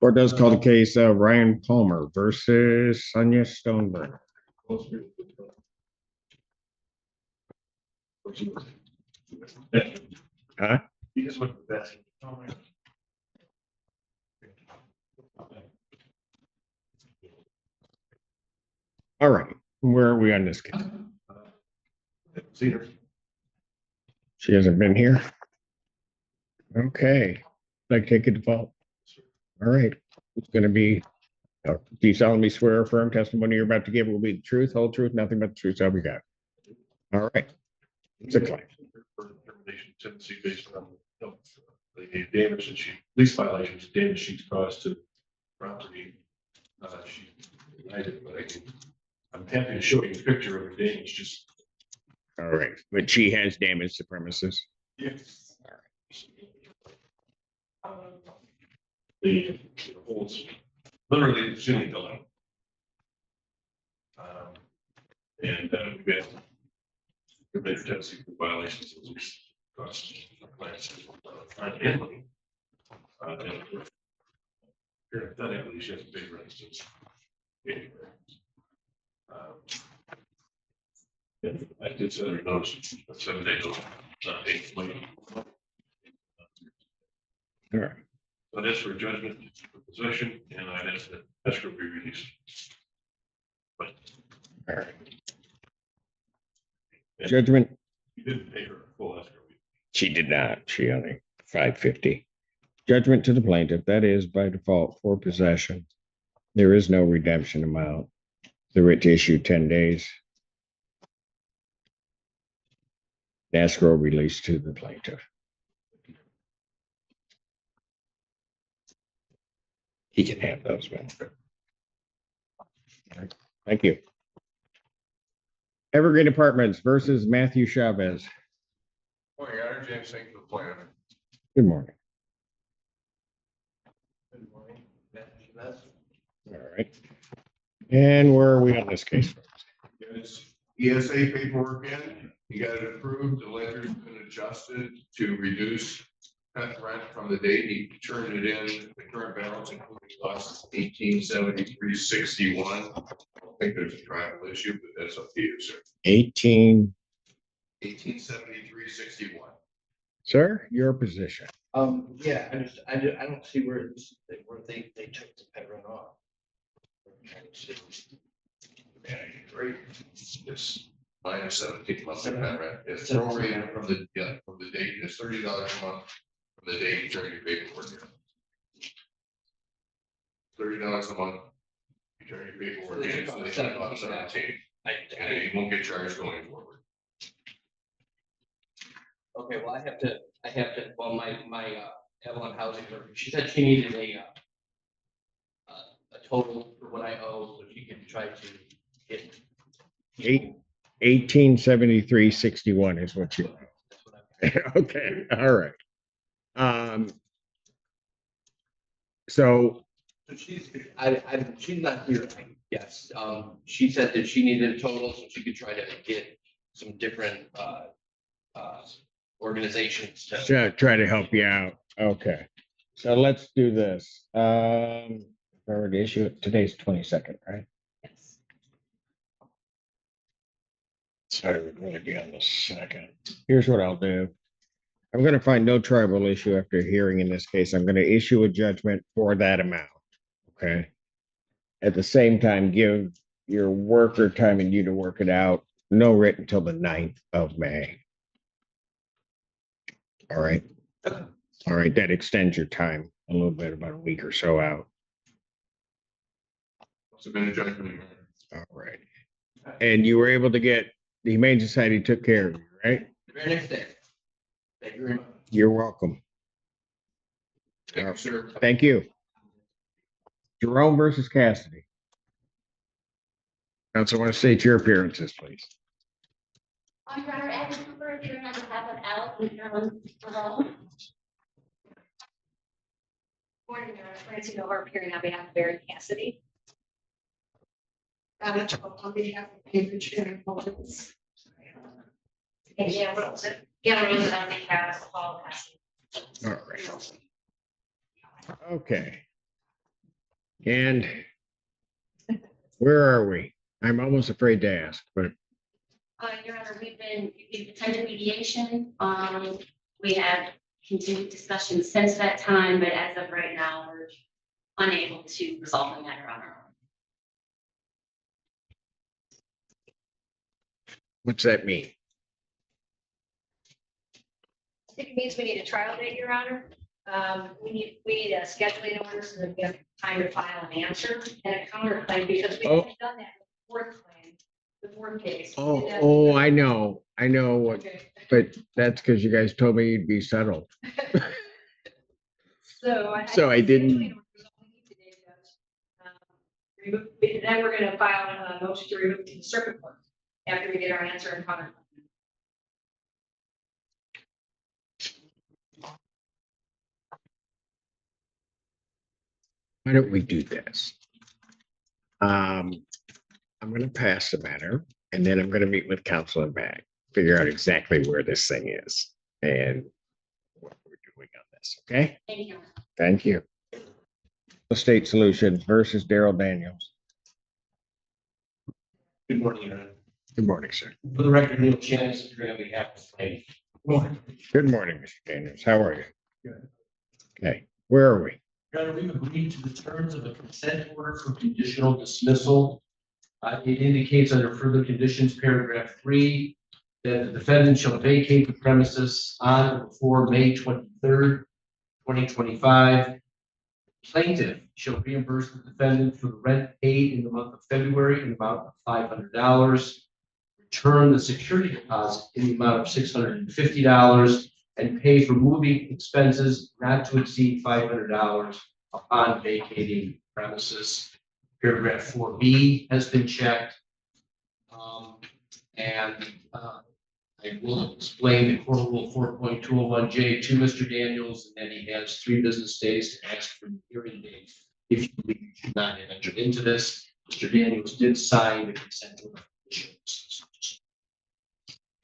Court does call the case of Ryan Palmer versus Sonia Stoneberg. Huh? All right, where are we on this case? She hasn't been here. Okay, like take a default. All right, it's going to be. Do you solemnly swear or affirm testimony you're about to give will be the truth, whole truth, nothing but the truth? So we got. All right. It's a claim. Termination tendency based on the damage that police violations, damage she's caused to property. She denied it, but I'm happy to show you a picture of the damage. Just all right, but she has damaged the premises. Yes. All right. The holes, literally the ceiling fell out. And we've had major tendency for violations of these costs. Parenthetically, she has a big residence. I did send her notice, 7 days old, not 8 late. All right. So that's for judgment for possession, and I asked that escrow be released. But All right. Judgment. You didn't pay her full escrow. She did not. She only $550. Judgment to the plaintiff. That is by default for possession. There is no redemption amount. The writ to issue 10 days. Escrow release to the plaintiff. He can have those, man. All right. Thank you. Evergreen Apartments versus Matthew Chavez. Morning, Honor. James, thank you for the plan. Good morning. Good morning. Matthew Chavez. All right. And where are we on this case? Yes, ESA paperwork in, you got it approved, the ledger's been adjusted to reduce cut rent from the date he turned it in, the current balance including costs is 1873.61. I don't think there's a tribal issue, but that's up to you, sir. 1873.61. Sir, your position. Yeah, I don't see where they took the pet run off. Right, it's minus 17 months of rent. It's prorated from the date, it's $30 a month from the date you turn your paperwork in. $30 a month. You turn your paperwork in, so they take off 17. And you won't get charged going forward. Okay, well, I have to, well, my Avalon housing, she said she needed a total for what I owe, so she can try to get. 1873.61 is what you. That's what I've Okay. All right. So she's, she's not here, yes, she said that she needed a total, so she could try to get some different, organizations to. try to help you out. Okay. So let's do this. Already issue it. Today's 22nd, right? Yes. Sorry, we're going to be on the 2nd. Here's what I'll do. I'm going to find no tribal issue after hearing in this case. I'm going to issue a judgment for that amount. Okay. At the same time, give your worker time and you to work it out. No writ until the 9th of May. All right. All right. That extends your time a little bit, about a week or so out. It's been a judgment. All right. And you were able to get the Humane Society took care of you, right? Very next day. Thank you very much. You're welcome. Thank you, sir. Thank you. Jerome versus Cassidy. Council, I want to state your appearances, please. Your Honor, Abby Cooper, here on behalf of Alec Jerome. Morning, Your Honor. Francie Miller, appearing on behalf of Barry Cassidy. On behalf of Cambridge County Police. Yeah, Rose on behalf of Paul Cassidy. All right. Okay. And where are we? I'm almost afraid to ask, but Your Honor, we've attended mediation. We have continued discussions since that time, but as of right now, we're unable to resolve the matter on our own. what's that mean? I think it means we need a trial date, Your Honor. We need a scheduling order so that we have time to file an answer and a counterclaim because we Oh. haven't done that with the fourth claim, the fourth case. I know what, Okay. but that's because you guys told me you'd be settled. So I didn't- scheduling order is all we need today, Judge. Then we're gonna file a motion to remove to the circuit court after we get our answer and counterclaim. Why don't we do this? I'm gonna pass the matter and then I'm gonna meet with counsel and back, figure out exactly where this thing is and what we're doing on this, okay? Thank you. Thank you. Estate Solutions versus Daryl Daniels. Good morning, Your Honor. Good morning, sir. For the record, Neil Chance, attorney on behalf of Flame. Good morning, Mr. Daniels. How are you? Good. Okay, where are we? Your Honor, we've agreed to the terms of a consent order for conditional dismissal. It indicates under further conditions, paragraph 3, that the defendant shall vacate the premises on or before May 23rd, 2025. Plaintiff shall reimburse the defendant for the rent paid in the month of February in the amount of $500. Return the security deposit in the amount of $650 and pay for moving expenses not to exceed $500 upon vacating premises. Paragraph 4B has been checked. I will explain the court rule 4.201J to Mr. Daniels, and then he has 3 business days to ask for a hearing date. If you believe you should not have entered into this, Mr. Daniels did sign the consent order.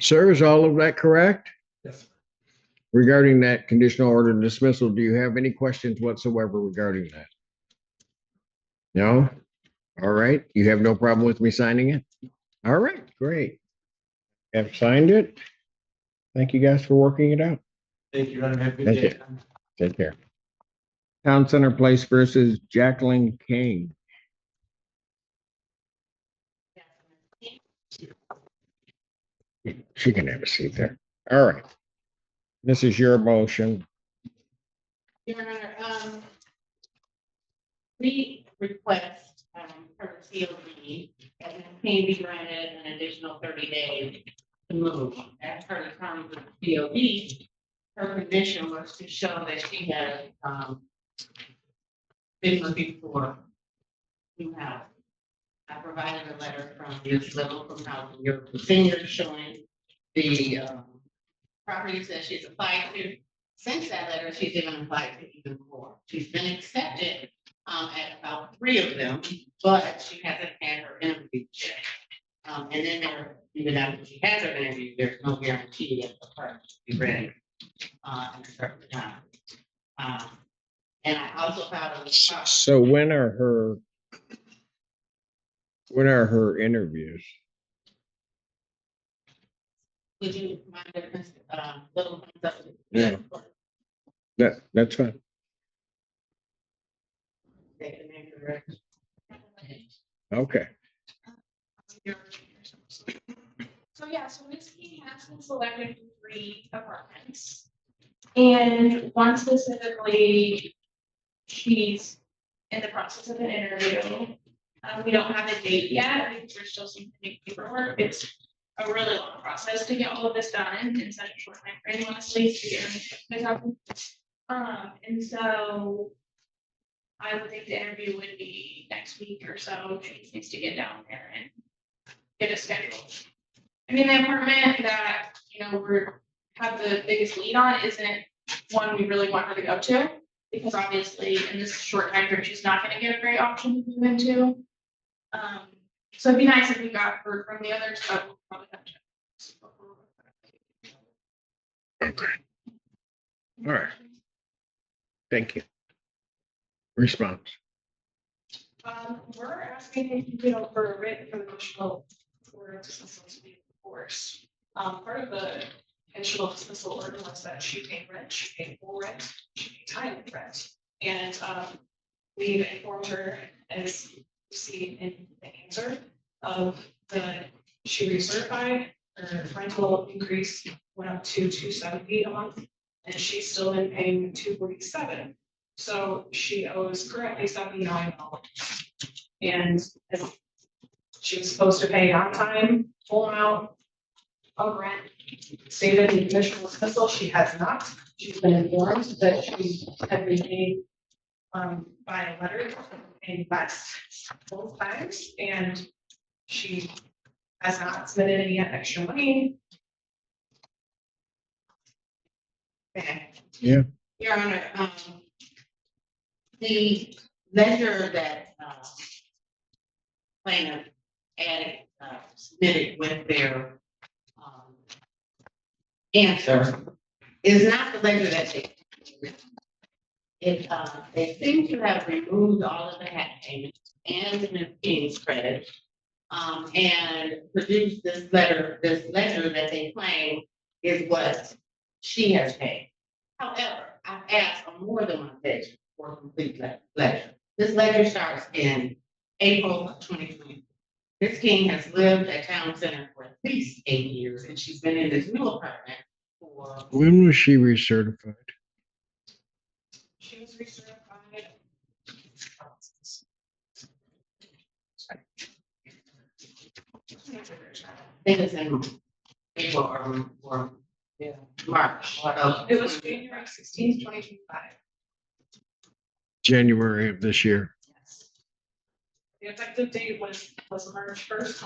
Sir, is all of that correct? Yes. Regarding that conditional order dismissal, do you have any questions whatsoever regarding that? No? All right, you have no problem with me signing it? All right, great. Have signed it. Thank you guys for working it out. Thank you, Your Honor. Have a good Thank day. Take care. Town Center Place versus Jacqueline King. She can have a seat there. All right. This is your motion. Your Honor, we request, her COD, and then can be granted an additional 30 days to move. As per the terms of the COD, her condition was to show that she had, been looking for new house. I provided a letter from this level from housing, your senior showing the, properties that she's applied to. Since that letter, she's even applied to even more. She's been accepted at about 3 of them, but she hasn't had her interview yet. And then there, even after she has her interview, there's no guarantee that the person will be ready in a certain time. And I also found So when are her interviews? would you mind if little Yeah. That's fine. Okay. So yeah, so Ms. King has been selected for 3 apartments. And one specifically, she's in the process of an interview. We don't have a date yet, because we're still submitting paperwork. It's a really long process to get all of this done in such a short time frame, honestly, to get everything done. And so I would think the interview would be next week or so. She just needs to get down there and get it scheduled. I mean, the apartment that, have the biggest lead on isn't one we really want her to go to, because obviously in this short time frame, she's not gonna get a great option to move into. So it'd be nice if we got her from the others, but we'll probably have to. Okay. All right. Thank you. Response. We're asking, you know, for a written conditional order of dismissal to be enforced. Part of the conditional dismissal order was that she paid rent, she paid full rent, she paid timely rent. And, we've informed her, as you see in the answer, of she recertified, her rental increase went up to $270 a month, and she's still been paying $247. So she owes currently $79. And as she was supposed to pay on time, full amount of rent. Stated in the conditional dismissal, she has not. She's been informed that she had been paid by a letter, paying less both times, and she has not submitted any extra money. Okay. Yeah. Your Honor, the ledger that, plaintiff added, submitted with their, answer is not the ledger that they seem to have removed all of the hat payments and the King's credit, and produced this ledger that they claim is what she has paid. However, I've asked on more than one occasion for a complete ledger. This ledger starts in April of 2020. Ms. King has lived at Town Center for at least 8 years, and she's been in this new apartment for. When was she recertified? She was recertified. I think it's in April or March. It was January 16th, 2025. January of this year The effective date was March 1st,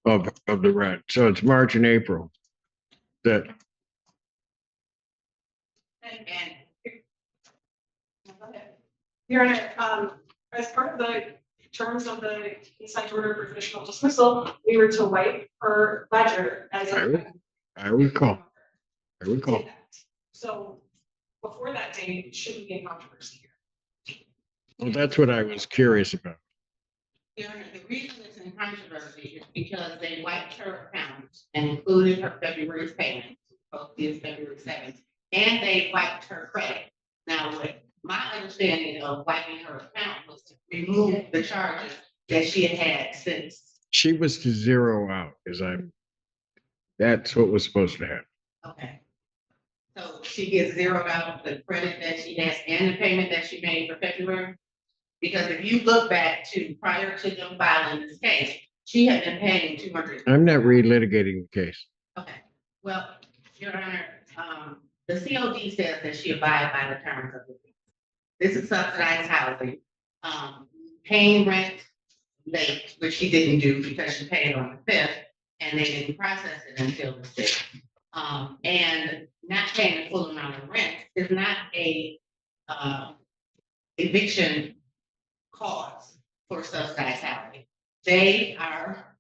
2025. of the rent. So it's March and April. That And Your Honor, as part of the terms of the consent order for conditional dismissal, we were to wipe her ledger as a. I recall. I recall. So before that date, it shouldn't be a controversy here. Well, that's what I was curious about. Your Honor, the reason it's in controversy is because they wiped her account and included her February's payment, supposed to be February 7th, and they wiped her credit. Now, what my understanding of wiping her account was to remove the charges that she had had since. She was to zero out that's what was supposed to happen. Okay. So she gets zeroed out the credit that she has and the payment that she made for February? Because if you look back to prior to them filing this case, she had been paying 200. I'm not relitigating the case. Okay, well, Your Honor, the COD says that she abide by the terms of the lease. This is subsidized housing, paying rent late, which she didn't do because she paid on the 5th, and they didn't process it until the 6th. And not paying the full amount of rent is not a eviction cause for subsidized housing. They are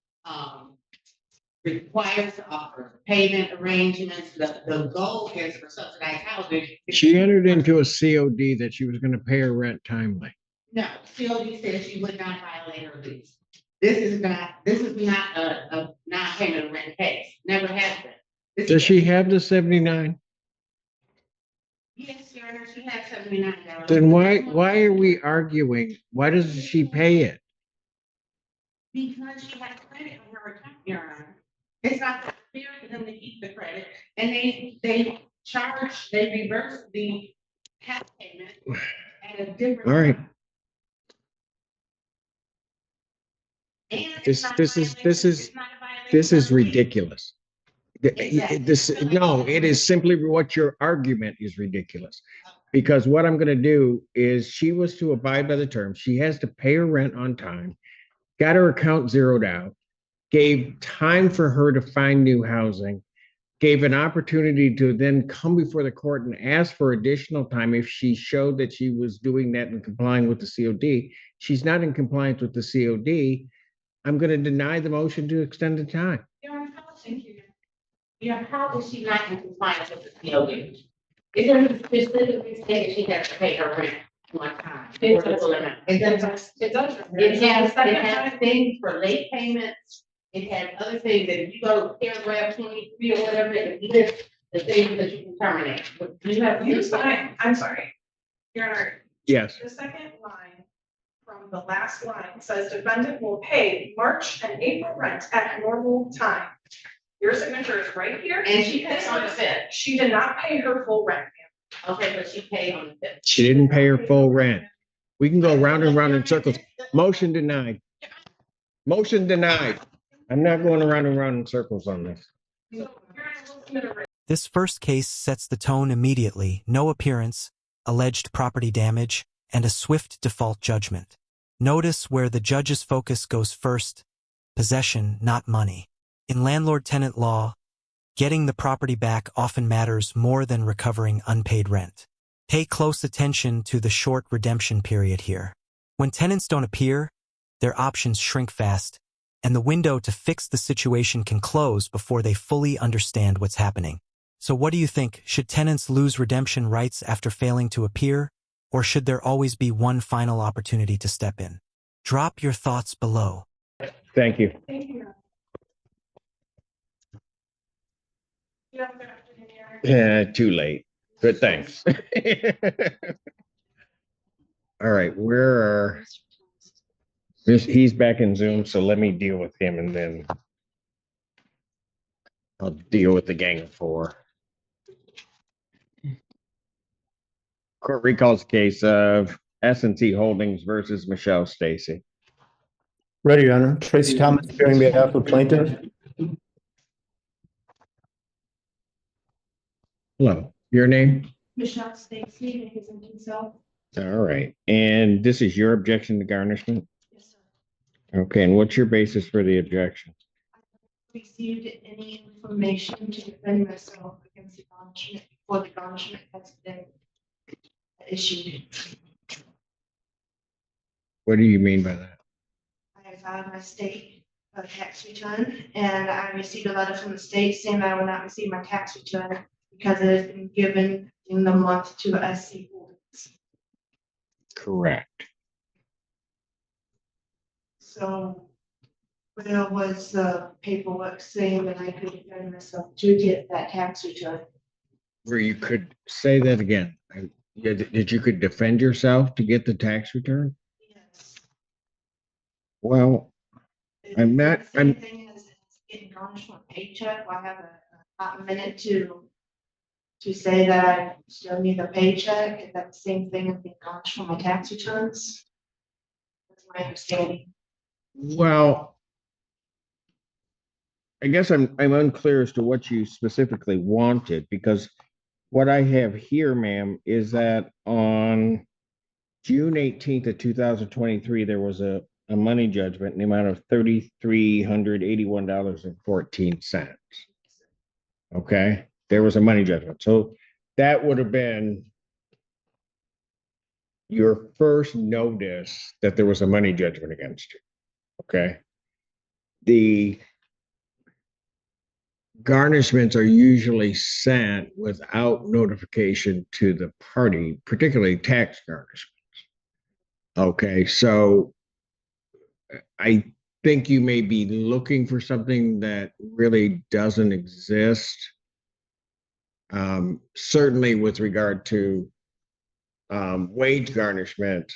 required to offer payment arrangements. The goal is for subsidized housing. She entered into a COD that she was going to pay her rent timely. No, COD says she would not violate her lease. This is not a non-payment of rent case. Never has been. Does she have the 79? Yes, Your Honor, she has $79. Then why are we arguing? Why doesn't she pay it? Because she has credit on her account, Your Honor. It's not fair for them to keep the credit, and they reverse the half payment at a different. All right. time. And it's This not a is violation- it's not a violation this is of the lease. ridiculous. Exactly. No, it is simply what your argument is ridiculous. Because what I'm gonna do is she was to abide by the terms. She has to pay her rent on time, got her account zeroed out, gave time for her to find new housing, gave an opportunity to then come before the court and ask for additional time if she showed that she was doing that and complying with the COD. She's not in compliance with the COD. I'm gonna deny the motion to extend the time. Your Honor, thank you. Yeah, how is she not in compliance with the COD? It doesn't specifically say that she has to pay her rent. one time. It for the does. full amount. It does. It The second has time- things for late payments. It has other things that if you go to paragraph 23 or whatever, it lists the things that you can terminate. But you have. You sign, I'm sorry. Your Honor, Yes, the second line from the last line says defendant will pay March and April rent at normal time. Your signature is right here. And she paid on the 5th. She did not pay her full rent. Okay, but she paid on the 5th. she didn't pay her full rent. We can go round and round in circles. Motion denied. Motion denied. I'm not going around and round in circles on this. So, Your Honor, we'll submit a This first case sets the tone immediately: no appearance, alleged property damage, and a swift default judgment. Notice where the judge's focus goes first: possession, not money. In landlord-tenant law, getting the property back often matters more than recovering unpaid rent. Pay close attention to the short redemption period here. When tenants don't appear, their options shrink fast, and the window to fix the situation can close before they fully understand what's happening. So what do you think? Should tenants lose redemption rights after failing to appear, or should there always be one final opportunity to step in? Drop your thoughts below. Thank you. Thank you. You have a good afternoon, Your Honor. Yeah, too late. Good, thanks. All right, he's back in Zoom, so let me deal with him and then I'll deal with the gang of four. Court recalls the case of S&T Holdings versus Michelle Stacy. Ready, Your Honor. Tracy Thomas, appearing on behalf of plaintiff. Hello, your name? Michelle Stacy, and his name himself. All right, and this is your objection to garnishment? Yes, sir. Okay, and what's your basis for the objection? Received any information to defend myself against the garnishment before the garnishment has been issued. What do you mean by that? I have filed my state tax return, and I received a letter from the state saying that I will not receive my tax return because it has been given in the month to SC Holdings. Correct. So where was the paperwork saying that I could defend myself to get that tax return? Where you could say that again. That you could defend yourself to get the tax return? Yes. Well, I'm not- It's the same thing as getting garnished from a paycheck. I have a minute to say that I still need a paycheck. Is that the same thing as being garnished from my tax returns? That's my understanding. Well, I guess I'm unclear as to what you specifically wanted, because what I have here, ma'am, is that on June 18th of 2023, there was a money judgment in the amount of $3,381.14. Okay, there was a money judgment. So that would have been your first notice that there was a money judgment against you. Okay. The garnishments are usually sent without notification to the party, particularly tax garnishments. Okay, so I think you may be looking for something that really doesn't exist. Certainly with regard to wage garnishment,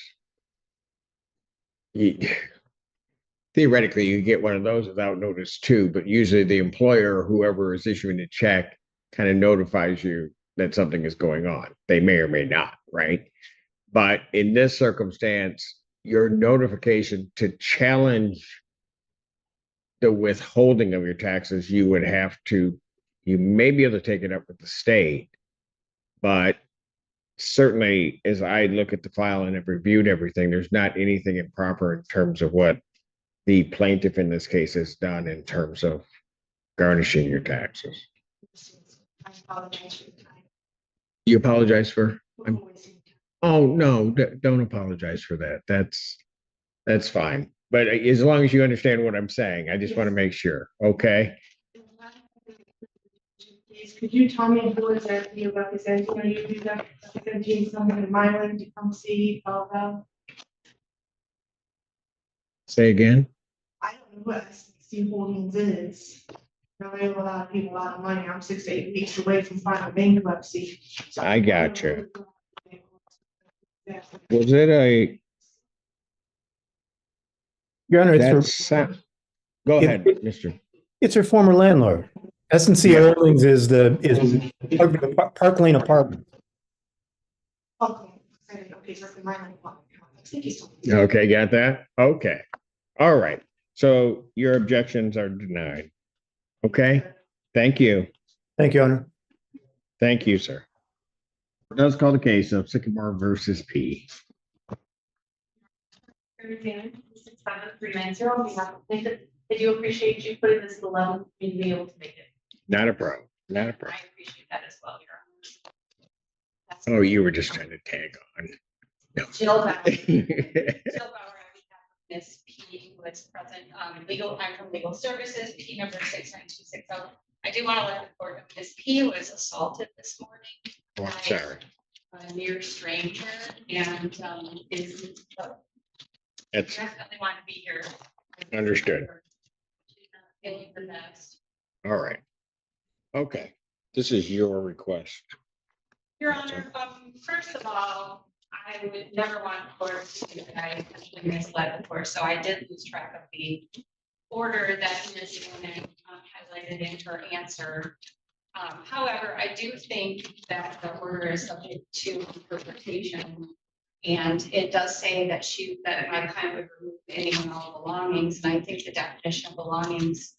theoretically, you get one of those without notice too, but usually the employer or whoever is issuing the check kind of notifies you that something is going on. They may or may not, right? But in this circumstance, your notification to challenge the withholding of your taxes, you may be able to take it up with the state, but certainly as I look at the file and have reviewed everything, there's not anything improper in terms of what the plaintiff in this case has done in terms of garnishing your taxes. I apologize for the time. You apologize for? for wasting time. Oh, no, don't apologize for that. That's fine. But as long as you understand what I'm saying, I just want to make sure, okay? please, could you tell me who is that you're representing? Are you representing someone in Milan to come see Belleville? Say again? I don't know what SC Holdings is. I owe a lot of people a lot of money. I'm 6 to 8 weeks away from filing bankruptcy. So I got you. Yeah. Was it a, Your Honor, go it- ahead, Mr. it's her former landlord. S&C Yeah. Holdings is Park Lane Apartment. Okay. Okay, so in Milan. Thank you so much. Okay, got that? Okay. All right. So your objections are denied. Okay, thank you. Thank you, Your Honor. Thank you, sir. Let's call the case of Sycamore versus P. 67390 on behalf of Plaintiff. I do appreciate you putting this to the level for me to be able to make it. Not a problem, not a I problem. appreciate that as well, Your Honor. That's Oh, you were just trying to tag on. No. Jill Bauer. Okay, Jill Bauer, on behalf of Ms. P, who is present, I'm from Legal Services, P number 69260. I do want to let the court know, Ms. P was assaulted this morning. Oh, I'm sorry. A near stranger and, is, That's definitely want to be here. Understood. Feeling the best. all right. Okay, this is your request. Your Honor, first of all, I would never want court to think that I actually misled the court, so I did lose track of the order that Ms. Newman highlighted in her answer. However, I do think that the order is subject to interpretation. And it does say that that my client would remove any and all belongings, and I think the definition of belongings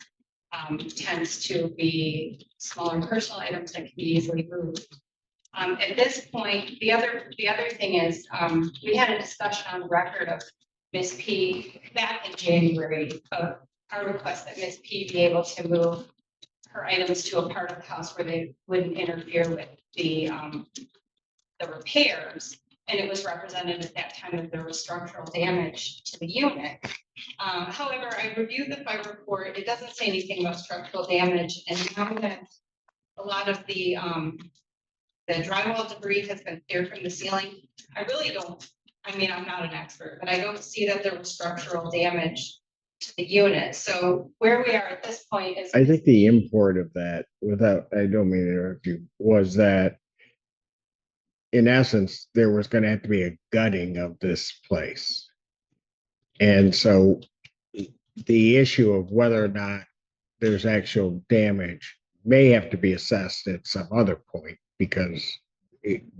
tends to be smaller personal items that can be easily moved. At this point, the other thing is, we had a discussion on the record of Ms. P back in January of our request that Ms. P be able to move her items to a part of the house where they wouldn't interfere with the repairs. And it was represented at that time that there was structural damage to the unit. However, I reviewed the fire report. It doesn't say anything about structural damage. And now that a lot of the drywall debris has been cleared from the ceiling, I really don't, I mean, I'm not an expert, but I don't see that there was structural damage to the unit. So where we are at this point is. I think the import of that, I don't mean to interrupt you, was that in essence, there was going to have to be a gutting of this place. And so the issue of whether or not there's actual damage may have to be assessed at some other point, because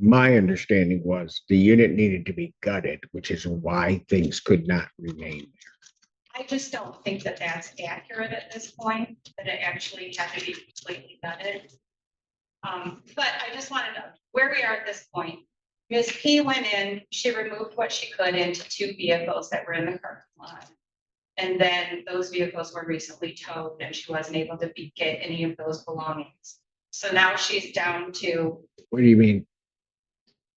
my understanding was the unit needed to be gutted, which is why things could not remain there. I just don't think that that's accurate at this point, that it actually had to be completely gutted. But I just wanted to, where we are at this point, Ms. P went in, she removed what she could into 2 vehicles that were in the parking lot. And then those vehicles were recently towed and she wasn't able to get any of those belongings. So now she's down to. What do you mean?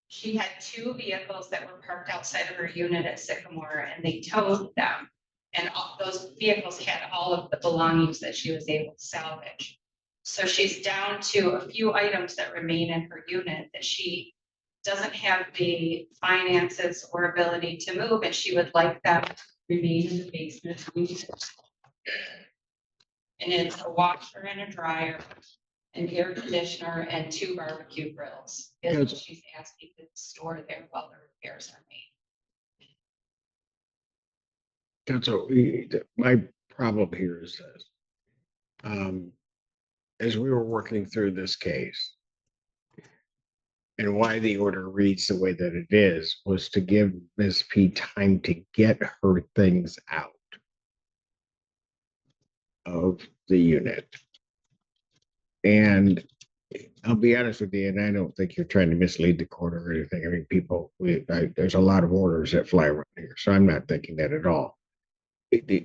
She had 2 vehicles that were parked outside of her unit at Sycamore and they towed them. And all those vehicles had all of the belongings that she was able to salvage. So she's down to a few items that remain in her unit that she doesn't have the finances or ability to move, and she would like them to remain in the basement. And it's a washer and a dryer, an air conditioner, and 2 barbecue grills. Is what she's asking to store there while the repairs are made. So my problem here is this. As we were working through this case, and why the order reads the way that it is, was to give Ms. P time to get her things out of the unit. And I'll be honest with you, and I don't think you're trying to mislead the court or anything. I mean, there's a lot of orders that fly around here, so I'm not thinking that at all.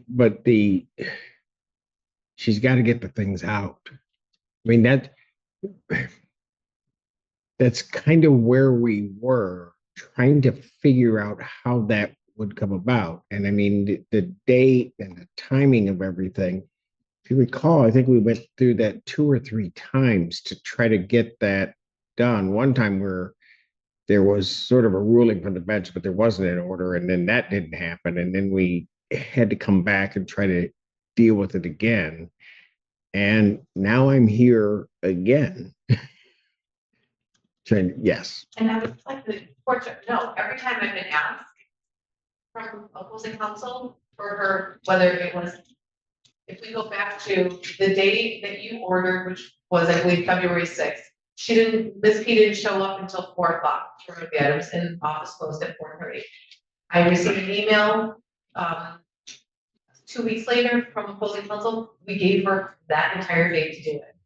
But she's got to get the things out. I mean, that's kind of where we were trying to figure out how that would come about. And I mean, the date and the timing of everything you recall, I think we went through that 2 or 3 times to try to get that done. One time where there was sort of a ruling from the bench, but there wasn't an order, and then that didn't happen. And then we had to come back and try to deal with it again. And now I'm here again. Saying, yes, And I would like the court to know, every time I've been asked from opposing counsel for her, whether it was, if we go back to the date that you ordered, which was, I believe, February 6th, Ms. P didn't show up until 4 o'clock for the items, and office closed at 4:30. I received an email, 2 weeks later from opposing counsel. We gave her that entire day to do it.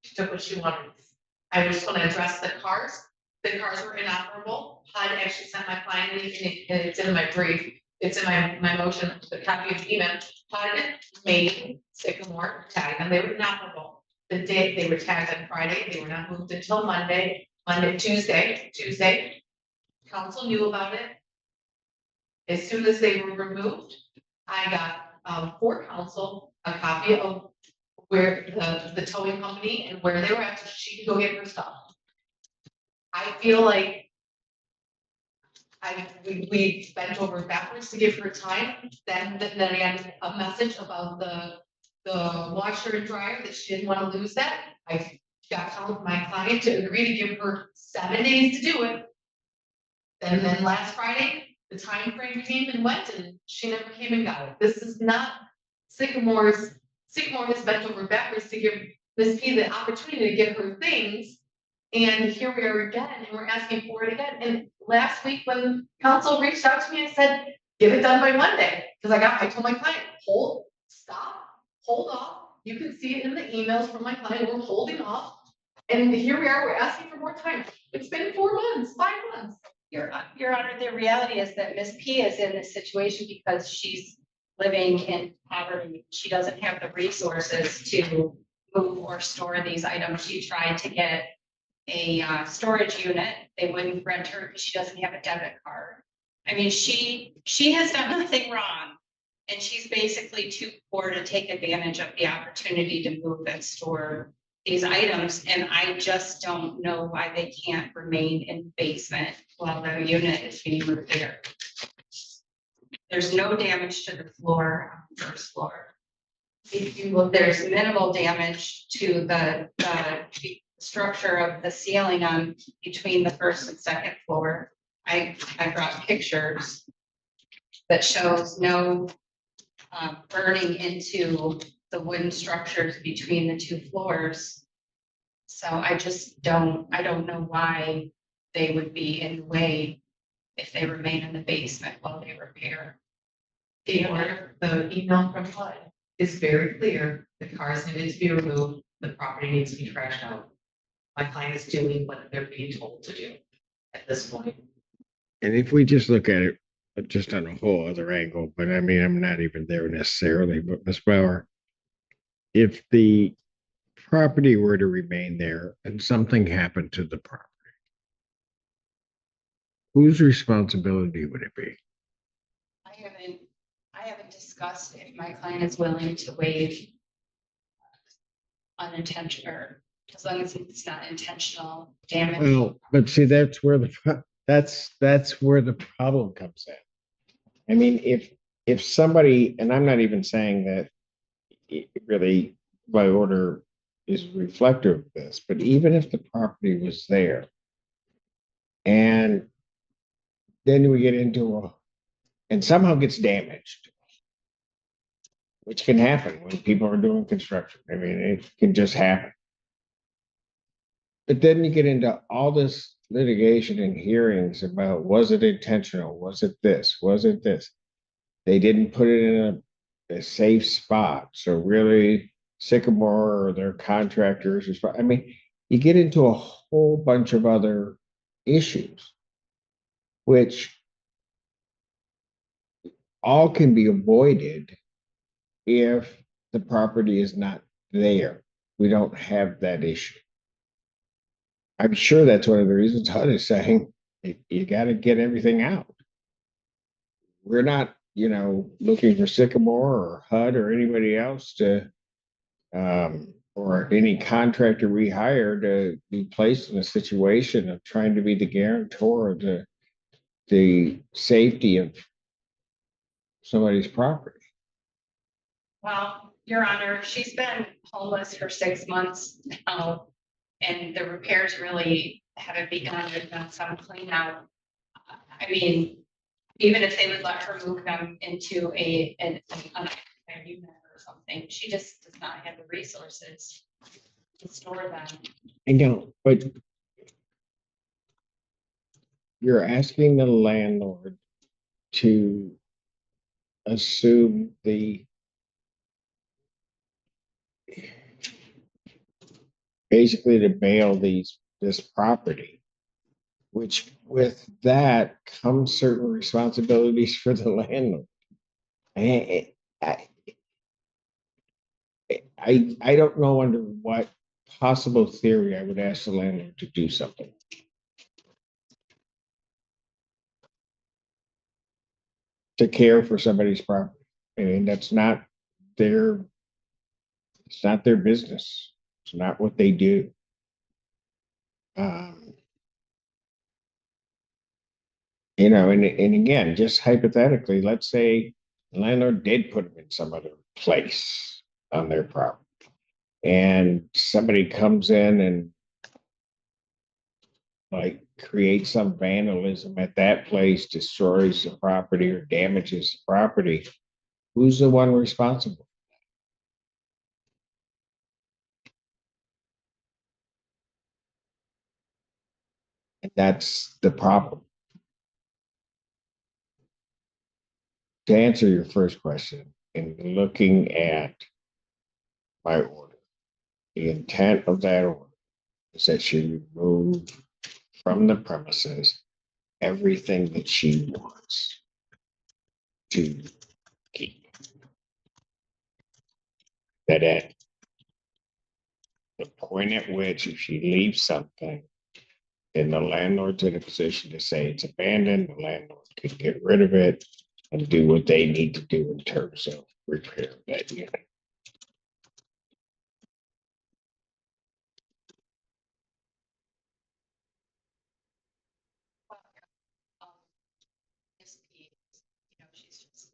She took what she wanted. I just want to address the cars. The cars were inoperable. HUD actually sent my client, and it's in my brief, it's in my motion, the copy of the email. HUD made Sycamore tag them, they were inoperable. The day they were tagged on Friday, they were not moved until Tuesday. Council knew about it. As soon as they were removed, I got for council a copy of where the towing company and where they were at, so she could go get her stuff. I feel like we bent over backwards to give her time, then I got a message about the washer and dryer, that she didn't want to lose that. I got my client to agree to give her 7 days to do it. And then last Friday, the time frame came and went, and she never came and got it. This is not Sycamore has bent over backwards to give Ms. P the opportunity to get her things. And here we are again, and we're asking for it again. And last week when council reached out to me, I said, get it done by Monday. Because I told my client, hold off. You can see it in the emails from my client, we're holding off. And here we are, we're asking for more time. It's been 4 months, 5 months. Your Honor, the reality is that Ms. P is in this situation because she's living in poverty. She doesn't have the resources to move or store these items. She tried to get a storage unit. They wouldn't rent her because she doesn't have a debit card. I mean, she has done nothing wrong. And she's basically too poor to take advantage of the opportunity to move and store these items. And I just don't know why they can't remain in the basement while their unit is being repaired. There's no damage to the floor on the first floor. If you look, there's minimal damage to the structure of the ceiling on between the first and second floor. I brought pictures that shows no burning into the wooden structures between the 2 floors. So I don't know why they would be in the way if they remain in the basement while they repair. The email from HUD is very clear. The cars needed to be removed. The property needs to be trashed out. My client is doing what they're being told to do at this point. and if we just look at it just on a whole other angle, but I mean, I'm not even there necessarily, but Ms. Bauer, if the property were to remain there and something happened to the property, whose responsibility would it be? I haven't discussed if my client is willing to waive unintentional, or as long as it's not intentional damage. Well, but see, that's where that's where the problem comes in. I mean, if somebody, and I'm not even saying that it really by order is reflective of this, but even if the property was there and then we get into and somehow gets damaged, which can happen when people are doing construction. I mean, it can just happen. But then you get into all this litigation and hearings about, was it intentional? Was it this? Was it this? They didn't put it in a safe spot. So really, Sycamore or their contractors, I mean, you get into a whole bunch of other issues, which all can be avoided if the property is not there. We don't have that issue. I'm sure that's one of the reasons HUD is saying you got to get everything out. We're not, looking for Sycamore or HUD or anybody else to or any contractor we hire to be placed in a situation of trying to be the guarantor of the safety of somebody's property. Well, Your Honor, she's been homeless for 6 months now, and the repairs really haven't begun. There's been some clean out. I mean, even if they would let her move them into an unit or something, she just does not have the resources to store them. I know, but you're asking the landlord to assume basically to bail this property, which with that comes certain responsibilities for the landlord. I, I, I don't know under what possible theory I would ask the landlord to do something. To care for somebody's property. I mean, it's not their business. It's not what they do. You know, and again, just hypothetically, let's say the landlord did put them in some other place on their property, and somebody comes in and like creates some vandalism at that place, destroys the property or damages the property. Who's the one responsible? And that's the problem. To answer your first question, in looking at my order, the intent of that order is that she remove from the premises everything that she wants to keep. That at the point at which if she leaves something, then the landlord's in a position to say it's abandoned, the landlord can get rid of it and do what they need to do in terms of repair that unit. This piece, she's just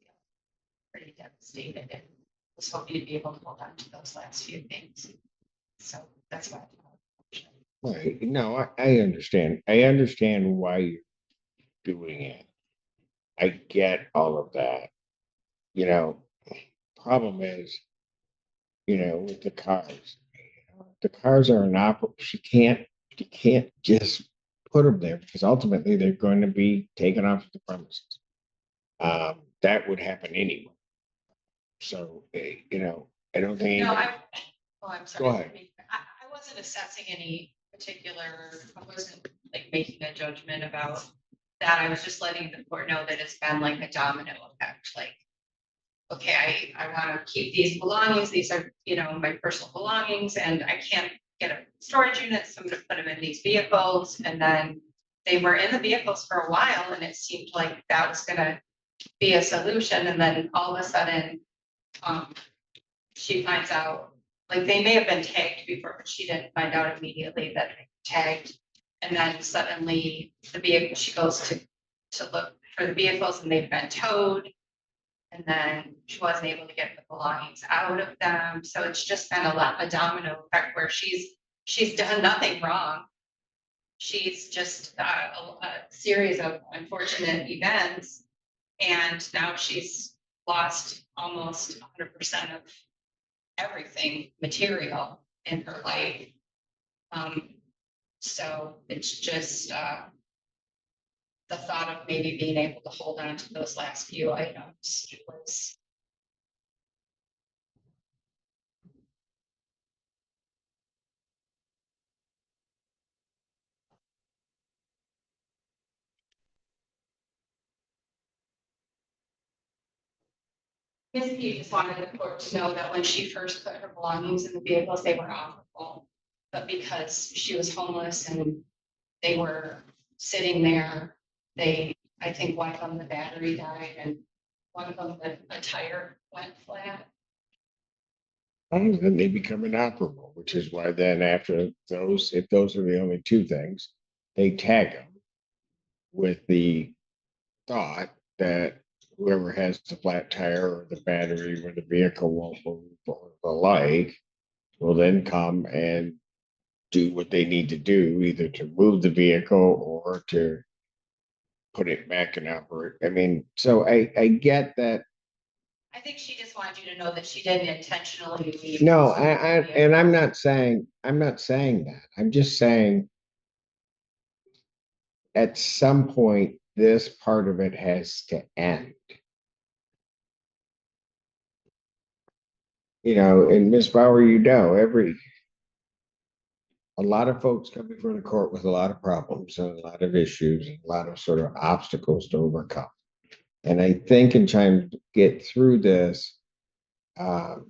pretty devastated and was hoping to be able to hold on to those last few things. So that's why. Right. No, I understand. I understand why you're doing it. I get all of that. You know, problem is, with the cars. The cars are inoperable. You can't just put them there because ultimately they're going to be taken off the premises. That would happen anyway. So, I don't think. No, I'm sorry. Go ahead. I wasn't assessing any particular, I wasn't like making a judgment about that. I was just letting the court know that it's been like a domino effect, like, okay, I want to keep these belongings. These are, my personal belongings, and I can't get a storage unit, so I'm gonna put them in these vehicles. And then they were in the vehicles for a while, and it seemed like that was gonna be a solution. And then all of a sudden, she finds out, like, they may have been tagged before, but she didn't find out immediately that they were tagged. And then suddenly the vehicle, she goes to look for the vehicles and they've been towed. And then she wasn't able to get the belongings out of them. So it's just been a domino effect where she's done nothing wrong. She's just a series of unfortunate events. And now she's lost almost 100% of everything material in her life. So it's just the thought of maybe being able to hold on to those last few items was. Ms. P just wanted the court to know that when she first put her belongings in the vehicles, they were operable. But because she was homeless and they were sitting there, I think one of them, the battery died, and one of them, a tire went flat. then they become inoperable, which is why then after those, if those are the only two things, they tag them with the thought that whoever has the flat tire or the battery or the vehicle won't move or the like will then come and do what they need to do, either to move the vehicle or to put it back in operate. I mean, so I get that. I think she just wanted you to know that she didn't intentionally leave. No, and I'm not saying that. I'm just saying at some point, this part of it has to end. You know, and Miss Bauer, you know, a lot of folks come before the court with a lot of problems and a lot of issues, and a lot of sort of obstacles to overcome. And I think in trying to get through this, and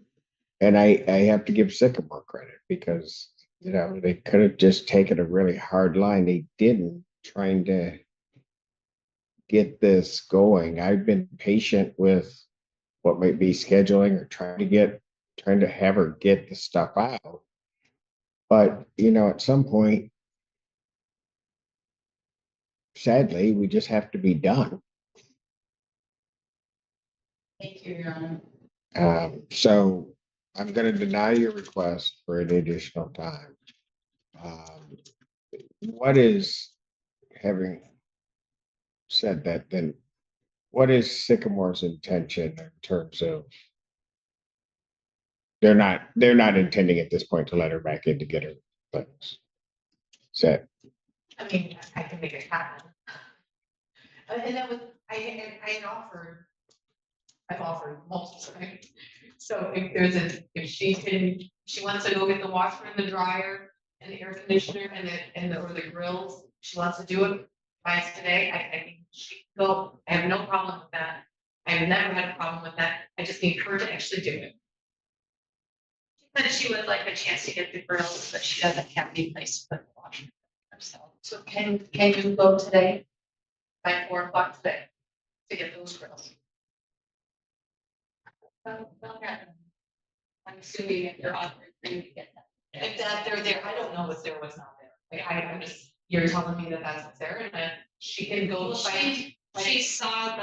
I have to give Sycamore credit because, you know, they could have just taken a really hard line. They didn't, trying to get this going. I've been patient with what might be scheduling or trying to have her get the stuff out. But, you know, at some point, sadly, we just have to be done. Thank you, Your Honor. So I'm going to deny your request for an additional time. What is, having said that, then what is Sycamore's intention in terms of they're not intending at this point to let her back in to get her things set? I mean, I can make it happen. And that was, I've offered multiple times. So if she wants to go get the washer and the dryer and the air conditioner or the grills, she wants to do it by today, I think she can go. I have no problem with that. I've never had a problem with that. I just need her to actually do it. She said she would like a chance to get the grills, but she doesn't have any place to put the washer herself. So can you go today by 4 o'clock today to get those grills? I'm assuming if they're offering for you to get that. If that they're there, I don't know what's there, what's not there. Like I'm just, you're telling me that that's what's there and then she can go. Well, she saw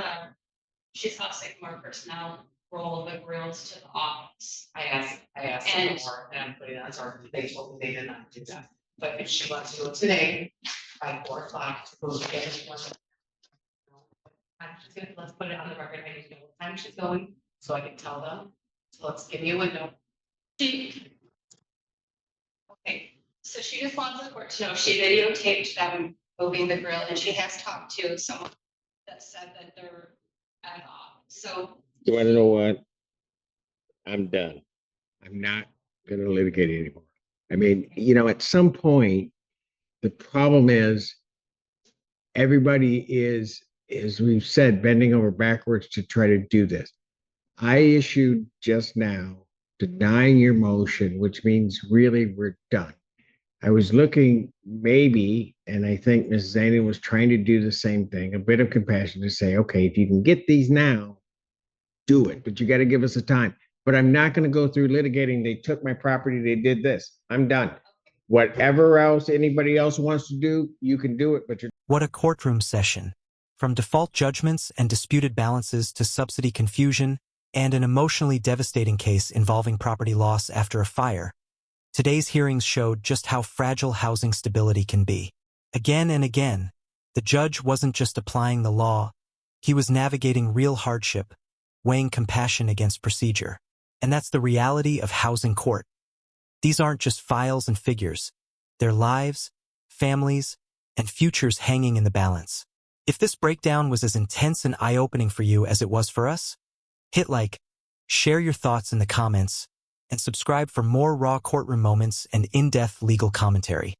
Sycamore personnel roll the grills to the office. I asked And- them more and I'm putting on our, they told me they did not do that. But if she wants to go today by 4 o'clock to go get it. She's gonna, let's put it on the record. I need to know what time she's going so I can tell them. So let's give you a window. Okay, so she just wants the court to know she videotaped them moving the grill and she has talked to someone that said that they're at off. So You want to know what? I'm done. I'm not going to litigate anymore. I mean, you know, at some point, the problem is everybody is, as we've said, bending over backwards to try to do this. I issued just now denying your motion, which means really we're done. I was looking maybe, and I think Ms. Zane was trying to do the same thing, a bit of compassion to say, okay, if you can get these now, do it, but you got to give us a time. But I'm not going to go through litigating. They took my property. They did this. I'm done. Whatever else anybody else wants to do, you can do it, but you're. What a courtroom session. From default judgments and disputed balances to subsidy confusion and an emotionally devastating case involving property loss after a fire, today's hearings showed just how fragile housing stability can be. Again and again, the judge wasn't just applying the law, he was navigating real hardship, weighing compassion against procedure. And that's the reality of housing court. These aren't just files and figures. They're lives, families, and futures hanging in the balance. If this breakdown was as intense and eye-opening for you as it was for us, hit like, share your thoughts in the comments, and subscribe for more raw courtroom moments and in-depth legal commentary.